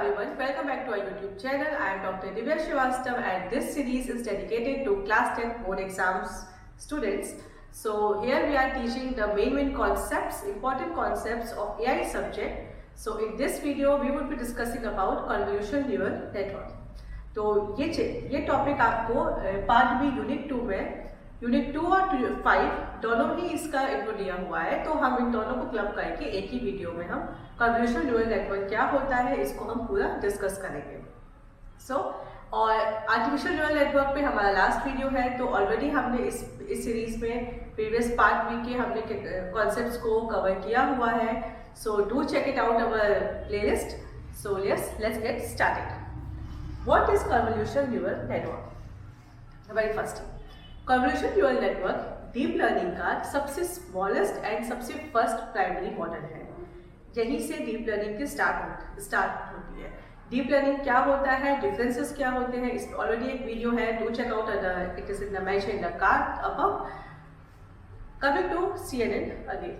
everyone, welcome back to our YouTube channel. I am Dr. Divya Srivastav and this series is dedicated to class 10 board exams students. So here we are teaching the main concepts, important concepts of AI subject. So in this video we would be discussing about convolutional neural network. तो ये topic आपको part B unit 2 में unit 2 और 5 दोनों ही इसका intro दिया हुआ है, तो हम इन दोनों को क्लब करके एक ही वीडियो में हम कन्वोल्यूशनल न्यूरल नेटवर्क क्या होता है इसको हम पूरा डिस्कस करेंगे। और आर्टिफिशियल न्यूरल नेटवर्क पे हमारा लास्ट वीडियो है, तो ऑलरेडी हमने इस सीरीज में प्रीवियस पार्ट बी के हमने कॉन्सेप्ट्स को कवर किया हुआ है। So do check it out our playlist. So let's get started. What is convolutional neural network? Very first, convolutional neural network deep learning का सबसे स्मॉलेस्ट एंड सबसे फर्स्ट प्राइमरी मॉडल है। यहीं से डीप लर्निंग की स्टार्ट होती है। Deep learning क्या होता है, डिफरेंसेस क्या होते हैं, इस ऑलरेडी एक वीडियो है, do check out, it is in the mention in the card above. Coming to CNN again,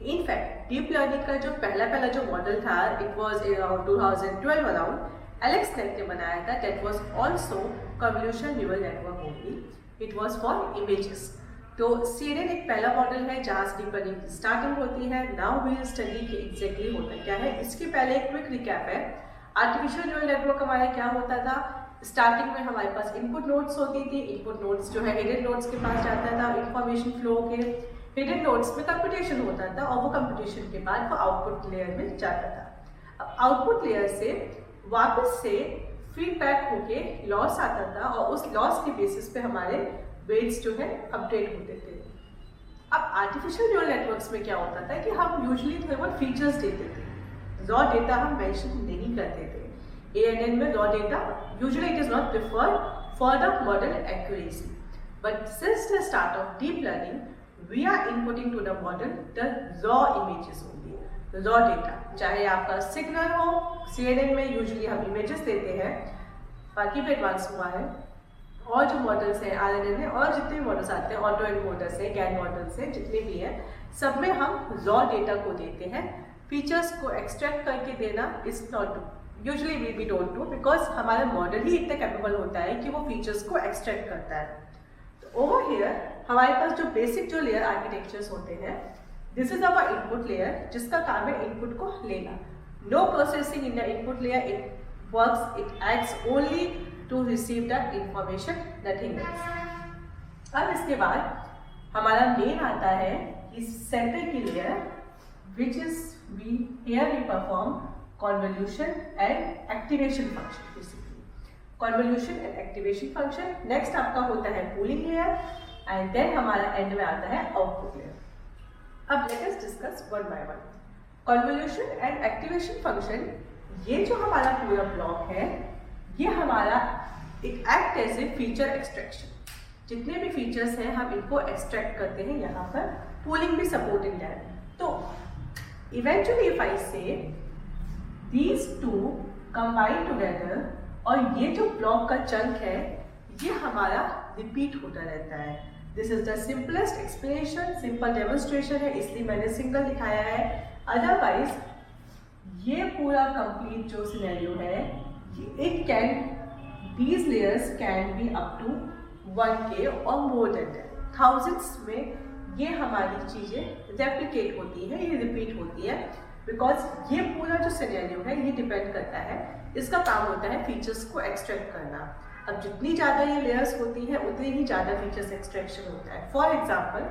in fact deep learning का जो पहला जो मॉडल था, it was around 2012 around, AlexNet ने बनाया था। That was also convolutional neural network only, it was for images. तो CNN एक पहला मॉडल है जहाँ से डीप लर्निंग की स्टार्टिंग होती है। नाउ वी विल स्टडी कि एग्जैक्टली होता क्या है। इसके पहले एक क्विक रिकैप है। आर्टिफिशियल न्यूरल नेटवर्क हमारा क्या होता था, स्टार्टिंग में हमारे पास इनपुट नोड्स होती थी। इनपुट नोड्स जो है हिडन नोड्स के पास जाता था इंफॉर्मेशन फ्लो के। हिडन नोड्स में कंप्यूटेशन होता था और वो कंप्यूटेशन के बाद वो आउटपुट लेयर में जाता था। अब आउटपुट लेयर से वापस से फीडबैक होके लॉस आता था और उस लॉस के बेसिस पे हमारे वेट्स जो है अपडेट होते थे। अब आर्टिफिशियल न्यूरल नेटवर्क्स में क्या होता था कि हम यूजुअली थोड़े बहुत फीचर्स देते थे, रॉ डेटा हम मेंशन नहीं करते थे। ANN में raw data usually it is not preferred for the model accuracy, but since the start of deep learning we are inputting to the model the raw images only, raw data. चाहे आपका signal हो, CNN में usually हम images देते हैं, बाकी भी advance हुआ है। और जो मॉडल्स हैं RNN में और जितने भी मॉडल्स आते हैं, ऑटो मॉडल्स हैं, गैन मॉडल्स हैं, जितने भी हैं, सब में हम रॉ डेटा को देते हैं। फीचर्स को एक्सट्रैक्ट करके देना is not usually we don't do, because हमारा मॉडल ही इतना कैपेबल होता है कि वो फीचर्स को एक्सट्रैक्ट करता है। तो ओवर हियर हमारे पास जो बेसिक जो लेयर आर्किटेक्चर्स होते हैं, this is our input layer, जिसका काम है इनपुट को लेना। No processing in the input layer, it works, it acts only to receive the information, nothing else. अब इसके बाद हमारा मेन आता है कि सेंटर की layer, which is we here we perform convolution and activation function. Basically convolution and activation function. Next आपका होता है पूलिंग लेयर एंड देन हमारा एंड में आता है आउटपुट लेयर। अब let us discuss one by one. Convolution and activation function, ये जो हमारा पूरा ब्लॉक है, ये हमारा एक act as a feature extraction. जितने भी फीचर्स हैं हम इनको एक्सट्रैक्ट करते हैं। यहाँ पर पूलिंग भी सपोर्ट इन दैट। तो इवेंचुअली इफ आई से दीज टू कंबाइन टुगेदर, और ये जो ब्लॉक का चंक है ये हमारा रिपीट होता रहता है। This is the simplest explanation, simple demonstration है, इसलिए मैंने सिंगल दिखाया है। अदरवाइज ये पूरा कंप्लीट जो सिनेरियो है, it can, these layers can be up to 1K और more than that, thousands में ये हमारी चीज़ें रेप्लिकेट होती है, ये रिपीट होती है, बिकॉज ये पूरा जो सिनेरियो है ये डिपेंड करता है, इसका काम होता है फीचर्स को एक्सट्रैक्ट करना। अब जितनी ज़्यादा ये लेयर्स होती है उतनी ही ज़्यादा फीचर्स एक्सट्रैक्शन होता है। फॉर एग्जाम्पल,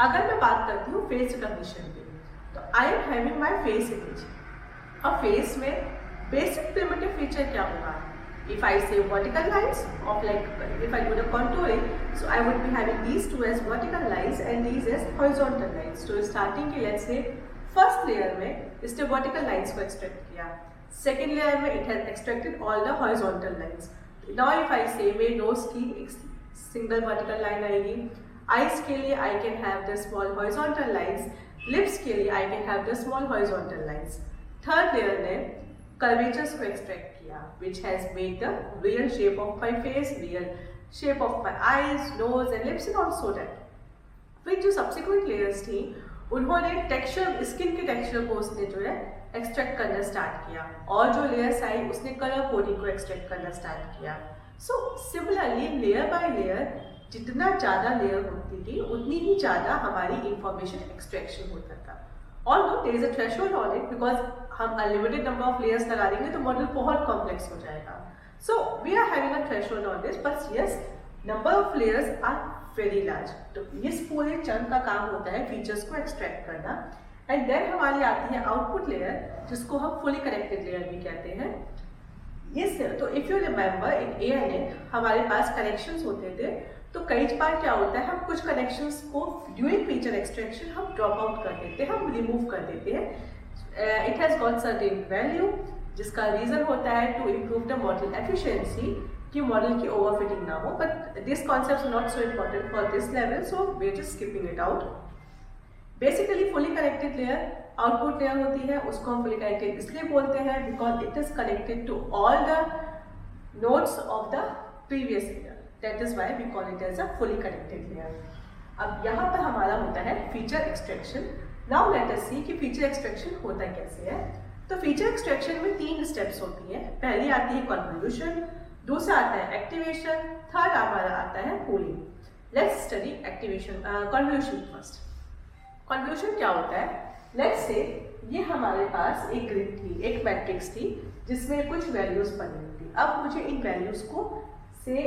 अगर मैं बात करती हूँ फेस रिकॉग्निशन की, तो I am having my face image. अब फेस में बेसिक प्रिमिटिव फीचर क्या होगा? If I say vertical lines of, like if I do the contouring, so I would be having these two as vertical lines and these as horizontal lines. So starting की let's say first layer में इसने vertical lines को extract किया, second layer में it has extracted all the horizontal lines. Now if I say मेरे nose की एक single vertical line आएगी, eyes के लिए I can have the small horizontal lines, lips के लिए I can have the small horizontal lines. Third layer ने curvatures को extract किया, which has made the real shape of my face, real shape of my eyes, nose and lips and also that. फिर जो subsequent layers थी, उन्होंने texture, skin के texture को उसने जो है एक्सट्रैक्ट करना स्टार्ट किया, और जो लेयर्स आई उसने कलर कोडिंग को एक्सट्रैक्ट करना स्टार्ट किया। So similarly layer by layer जितना ज़्यादा लेयर होती थी उतनी ही ज़्यादा हमारी इंफॉर्मेशन एक्सट्रैक्शन होता था। Although there is a threshold on it because हम unlimited number of layers लगा देंगे तो मॉडल बहुत कॉम्प्लेक्स हो जाएगा। So we are having a threshold on this, but yes, number of layers are very large। तो इस पूरे चंक का काम होता है फीचर्स को एक्सट्रैक्ट करना। एंड देन हमारी आती है आउटपुट लेयर, जिसको हम फुली कनेक्टेड लेयर भी कहते हैं। Yes, तो if you remember in ANN हमारे पास कनेक्शंस होते थे, तो कई बार क्या होता है हम कुछ कनेक्शंस को ड्यूरिंग फीचर एक्सट्रैक्शन हम ड्रॉप आउट कर देते हैं, हम रिमूव कर देते हैं। It has got certain value, जिसका रीज़न होता है to improve the model efficiency, कि मॉडल की ओवरफिटिंग ना हो। But this concept not so important for this level, so we are just skipping it out. Basically fully connected layer output layer होती है, उसको हम फुली कनेक्टेड इसलिए बोलते हैं because it is connected to all the nodes of the previous layer. That is why we call it as a fully connected layer। अब यहाँ पर हमारा होता है feature extraction. Now let us see कि फीचर एक्सट्रैक्शन होता कैसे है। तो फीचर एक्सट्रैक्शन में 3 स्टेप्स होती हैं। पहली आती है कन्वोल्यूशन, दूसरा आता है एक्टिवेशन, थर्ड हमारा आता है pooling. Let's study activation convolution first. Convolution क्या होता है? लेट्स से ये हमारे पास एक ग्रिड थी, एक मैट्रिक्स थी जिसमें कुछ वैल्यूज बनी हुई थी। अब मुझे इन वैल्यूज को से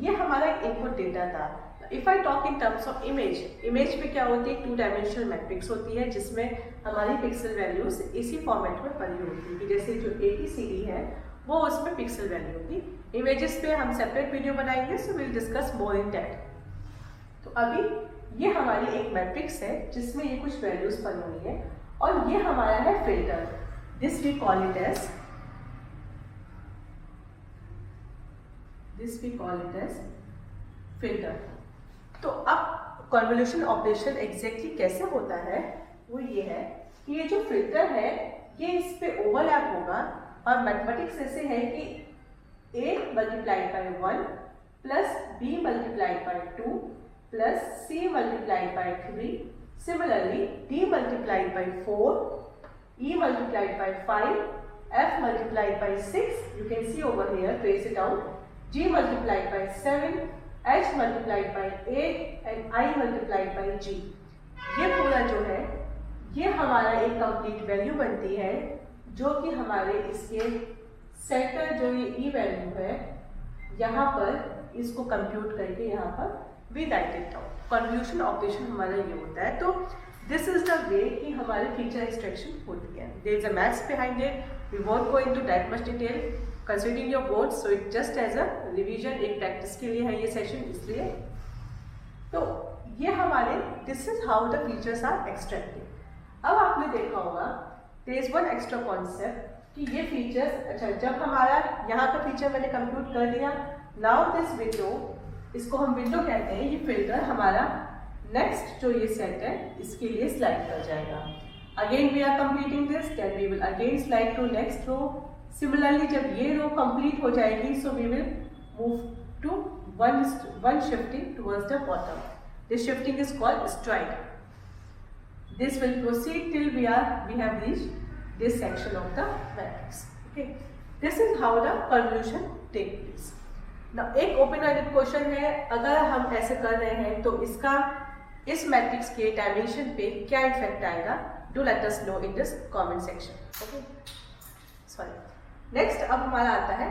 ये हमारा इनपुट डेटा था। If I talk in terms of image में क्या होती है, 2 डायमेंशनल मैट्रिक्स होती है जिसमें हमारी पिक्सल वैल्यूज इसी फॉर्मेट में बनी होती है, जैसे जो ABCD है वो उसमें पिक्सल वैल्यू होगी। इमेजेस पे हम सेपरेट वीडियो बनाएंगे, so will discuss more in that. तो अभी ये हमारी एक मैट्रिक्स है जिसमें ये कुछ वैल्यूज बनी हुई है, और ये हमारा है filter. This we call it as filter. तो अब कन्वोल्यूशन ऑपरेशन एग्जैक्टली कैसे होता है वो ये है कि ये जो फिल्टर है ये इस पे ओवरलैप होगा, और मैथमेटिक्स ऐसे है कि A multiplied by 1 plus B multiplied by 2 plus C multiplied by 3, similarly D multiplied by 4, E multiplied by 5, F multiplied by 6, you can see over here, trace it out, G multiplied by 7, H multiplied by 8 and I multiplied by G। ये पूरा जो है ये हमारा एक complete value बनती है, जो कि हमारे इसके सेंटर जो ये E वैल्यू है यहाँ पर इसको कंप्यूट करके यहाँ पर we write it down. Convolution operation हमारा ये होता है। तो दिस इज द वे कि हमारी फीचर एक्सट्रैक्शन होती है। There is a maths behind it, we won't go into that much detail considering your boards, so it just as a revision, एक प्रैक्टिस के लिए है ये सेशन इसलिए। तो ये हमारे this is how the features are extracted. अब आपने देखा होगा there is one extra concept कि ये फीचर्स, अच्छा जब हमारा यहाँ का फीचर मैंने कंप्यूट कर दिया, नाउ दिस विंडो, इसको हम विंडो कहते हैं, ये फिल्टर हमारा नेक्स्ट जो ये सेट है इसके लिए स्लाइड कर जाएगा। Again we are completing this, then we will again slide to next row. Similarly जब ये रो कंप्लीट हो जाएगी, so we will move to one shifting towards the bottom. This shifting is called stride. This will proceed till we have reached this section of the matrix। Okay, this is how the convolution take place। Now एक open ended question है, अगर हम ऐसे कर रहे हैं तो इसका इस मैट्रिक्स के डायमेंशन पे क्या इफेक्ट आएगा? Do let us know in this comment section. Okay, sorry. Next अब हमारा आता है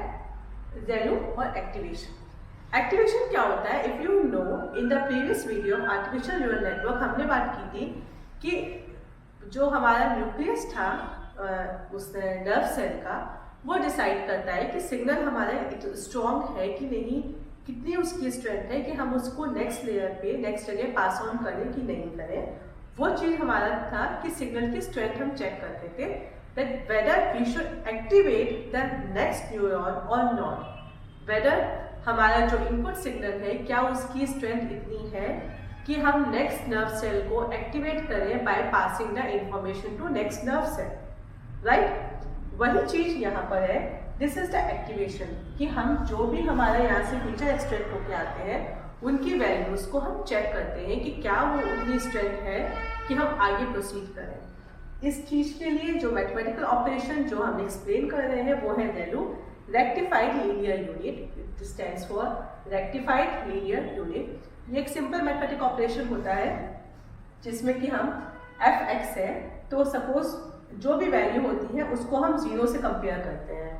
ज़ेनो और एक्टिवेशन। एक्टिवेशन क्या होता है? If you know in the previous video artificial neural network हमने बात की थी कि जो हमारा न्यूक्लियस था उस नर्व सेल का, वो डिसाइड करता है कि सिग्नल हमारा स्ट्रॉन्ग है कि नहीं, कितनी उसकी स्ट्रेंथ है कि हम उसको नेक्स्ट लेयर पे नेक्स्ट जगह पास ऑन करें कि नहीं करें। वो चीज़ हमारा था कि सिग्नल की स्ट्रेंथ हम चेक करते थे, that whether we should activate the next neuron or not, whether हमारा जो इनपुट सिग्नल है क्या उसकी स्ट्रेंथ इतनी है कि हम नेक्स्ट नर्व सेल को एक्टिवेट करें by passing the information to next nerve cell, right? वही चीज यहाँ पर है, दिस इज द एक्टिवेशन, कि हम जो भी हमारा यहाँ से फीचर एक्सट्रैक्ट होके आते हैं उनकी वैल्यूज को हम चेक करते हैं कि क्या वो उतनी स्ट्रेंथ है कि हम आगे प्रोसीड करें। इस चीज के लिए जो मैथमेटिकल ऑपरेशन जो हम एक्सप्लेन कर रहे हैं वो है value rectified linear unit, it stands for rectified linear unit. ये एक सिंपल मैथमेटिक ऑपरेशन होता है जिसमें कि हम एफ एक्स है तो सपोज जो भी वैल्यू होती है उसको हम जीरो से कंपेयर करते हैं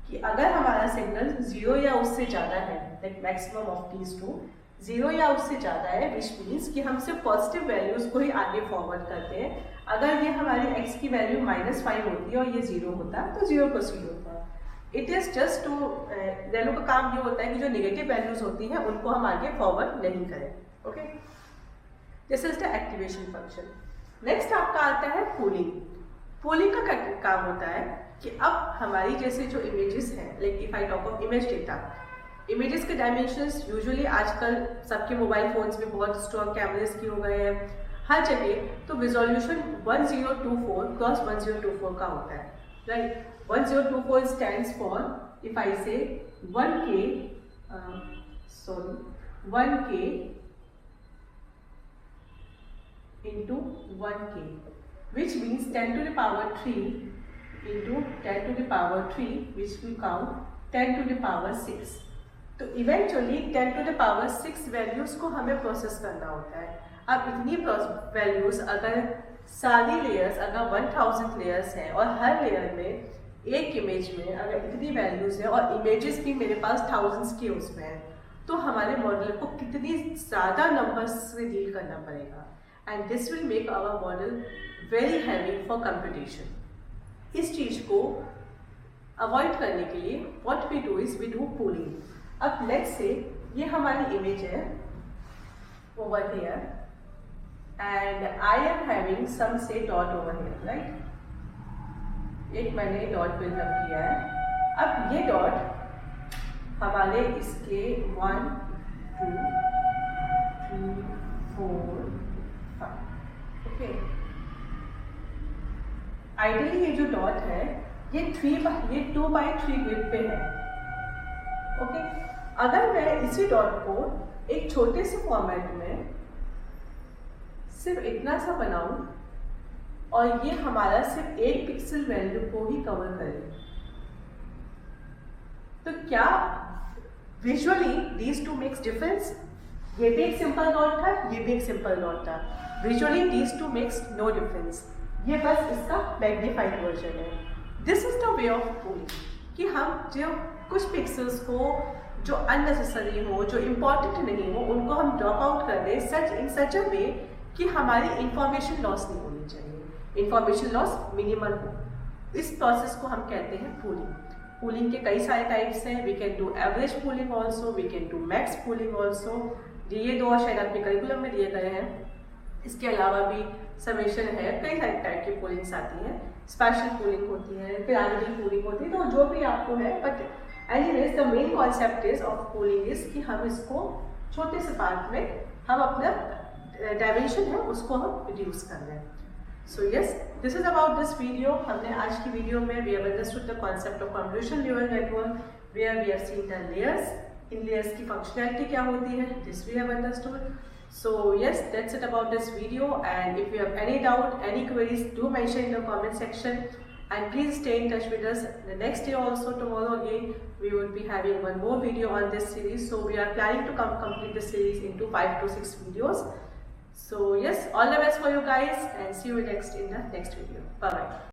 कि अगर हमारा सिग्नल जीरो या उससे ज़्यादा है, like maximum of these to zero या उससे ज़्यादा है, विच मीन्स कि हम सिर्फ पॉजिटिव वैल्यूज़ को ही आगे फॉरवर्ड करते हैं। अगर ये हमारी x की वैल्यू -5 होती है और ये जीरो होता है तो जीरो प्रोसीड होता है। It is just to value का काम ये होता है कि जो निगेटिव वैल्यूज़ होती हैं उनको हम आगे फॉरवर्ड नहीं करें। Okay, this is the activation function. Next आपका आता है पूलिंग। पूलिंग का काम होता है कि अब हमारी जैसे जो इमेजेस हैं, like if I talk of image data, images के डायमेंशंस यूजुअली आजकल सबके मोबाइल फोन्स में बहुत स्ट्रॉन्ग कैमरेज की हो गए हैं हर जगह, तो रिजोल्यूशन 1024 × 1024 का होता है, right. 1024 stands for, if I से 1K into 1K, which means 10 to the power 3 into 10 to the power 3, which will count 10 to the power 6. तो eventually 10 to the power 6 values को हमें प्रोसेस करना होता है। अब इतनी वैल्यूज अगर सारी लेयर्स, अगर 1000 लेयर्स हैं और हर लेयर में एक इमेज में अगर इतनी वैल्यूज है और इमेजेस भी मेरे पास थाउजेंड्स के उसमें है, तो हमारे मॉडल को कितनी ज़्यादा नंबर्स से डील करना पड़ेगा, and this will make our model very heavy for computation. इस चीज को अवॉइड करने के लिए what we do is we do pooling. अब let's say ये हमारी इमेज है over here and I am having some say dot over here, right? एक मैंने डॉट फिल रख किया है। अब ये डॉट हमारे इसके 1 2 3 4 ओके, आइडियली ये जो डॉट है ये 2/3 ग्रिड पे है। ओके, अगर मैं इसी डॉट को एक छोटे से फॉर्मेट में सिर्फ इतना सा बनाऊं और ये हमारा सिर्फ 1 पिक्सल वैल्यू को ही कवर करे, तो क्या visually these two makes difference? ये भी एक सिंपल डॉट था, ये भी एक सिंपल डॉट था, visually these two makes no difference. ये बस इसका मैग्नीफाइड वर्जन है। This is the way of pooling कि हम जो कुछ पिक्सल्स को जो अननेसेसरी हो, जो इम्पॉर्टेंट नहीं हो, उनको हम ड्रॉप आउट कर दें इन सच अ वे कि हमारी इंफॉर्मेशन लॉस नहीं होनी चाहिए, इंफॉर्मेशन लॉस मिनिमल हो। इस प्रोसेस को हम कहते हैं पूलिंग। पूलिंग के कई सारे टाइप्स हैं। We can do average pooling also, we can do max pooling also. ये दो शायद आपके करिकुलम में दिए गए हैं। इसके अलावा भी समेशन है, कई सारे टाइप की पूलिंग्स आती हैं। स्पेशल पूलिंग होती है, पिरामिडल पूलिंग होती है, तो जो भी आपको है। But anyways the main concept is of pooling is कि हम इसको छोटे से पार्ट में हम अपना डायमेंशन है उसको हम रिड्यूस कर रहे हैं। So yes, this is about this video. हमने आज की वीडियो में we have understood the concept of convolution neural network where we have seen the layers. इन लेयर्स की फंक्शनैलिटी क्या होती है, this we have understood. So yes, that's it about this video, and if you have any doubt, any queries, do mention in the comment section, and please stay in touch with us. The next day also, tomorrow again, we will be having one more video on this series. So we are planning to complete the series into 5 to 6 videos. So yes, all the best for you guys, and see you next in the next video. Bye bye.